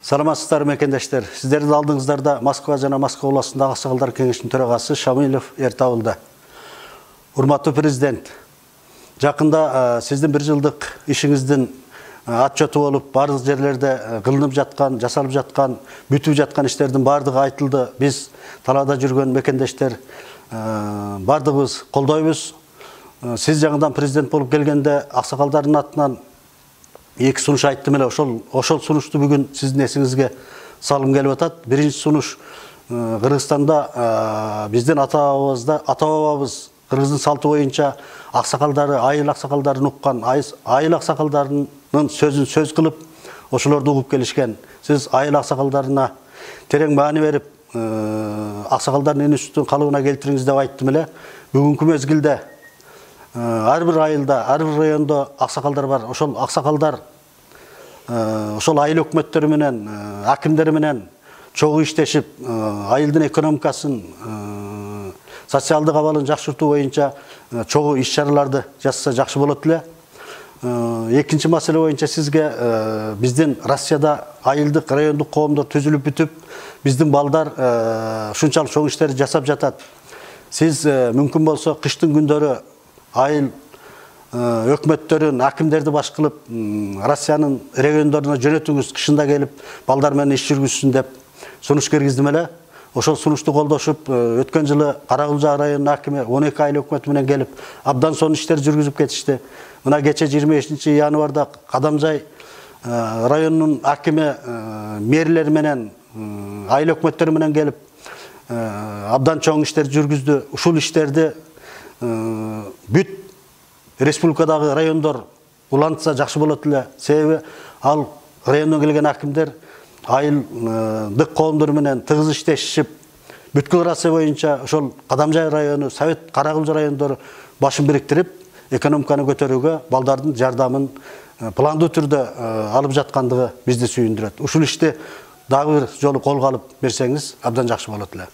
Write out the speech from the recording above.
Саламатсыздар мекендештер. Сіздердің алдыңыздарда Москва жана Москва областындагы Аксакалдар кеңешинин төрагасы Шамилов Эртабылда. Урматтуу президент, жакында сиздин 1 жылдык ишиңиздин отчету болуп, бардык жерлерде кылынып жаткан, жасалып жаткан, бүтүп жаткан иштердин бардыгы айтылды. Биз талаада жүргөн мекендештер бардыгыбыз колдойбуз. Сиз жаңыдан президент болуп келгенде аксакалдардын атынан 2 сунуш айттым эле, ошол сунушту бүгүн сиздин эсиңизге салым келип атат. Биринчи сунуш Кыргызстанда биздин ата-бабабыз Кыргыздын салты боюнча аксакалдары, айыл аксакалдарын уккан, айыл аксакалдарынын сөзүн сөз кылып, ошолорду угуп келишкен. Сиз айыл аксакалдарына терең маани берип, аксакалдардын институттун калыбына келтириңиз деп айттым эле. Бүгүнкү мезгилде ар бир айылда, ар бир райондо аксакалдар бар. Ошол аксакалдар ошол айыл өкмөттөрү менен, акимдери менен чогуу иштешип, айылдын экономикасын, социалдык абалын жакшыртуу боюнча чогуу иш-чараларды жасаса жакшы болот эле. Экинчи маселе боюнча сизге биздин Россияда айылдык, райондук коомдор түзүлүп бүтүп, биздин балдар ушунчалык чоң иштерди жасап жатат. Сиз мүмкүн болсо кыштын күндөрү айыл өкмөттөрүн, акимдерди баш кылып, Россиянын региондоруна жөнөтүңүз, кышында келип, балдар менен иш жүргүзсүн деп сунуш киргиздим эле. Ошол сунушту колдошуп, өткөн жылы Каракулжа районунун акими 12 айыл өкмөтү менен келип, абдан сонун иштер жүргүзүп кетишти. Мына кече 25 январда Кадамжай районунун акими мэрлери менен, айыл өкмөттөрү менен келип, абдан чоң иштер жүргүздү. Ушул иштерди бүт республикадагы райондор улантса жакшы болот эле. Себеби ал райондон келген акимдер айылдык коомдор менен тыгыз иштешип, бүткүл Россия боюнча ошол Кадамжай району, Совет Каракулжа райондору башын бириктирип, экономиканы көтөрүүгө балдардын жардамын пландуу түрдө алып жаткандыгы бизди сүйүндүрөт. Ушул ишти дагы бир жолу колго алып берсеңиз абдан жакшы болот эле.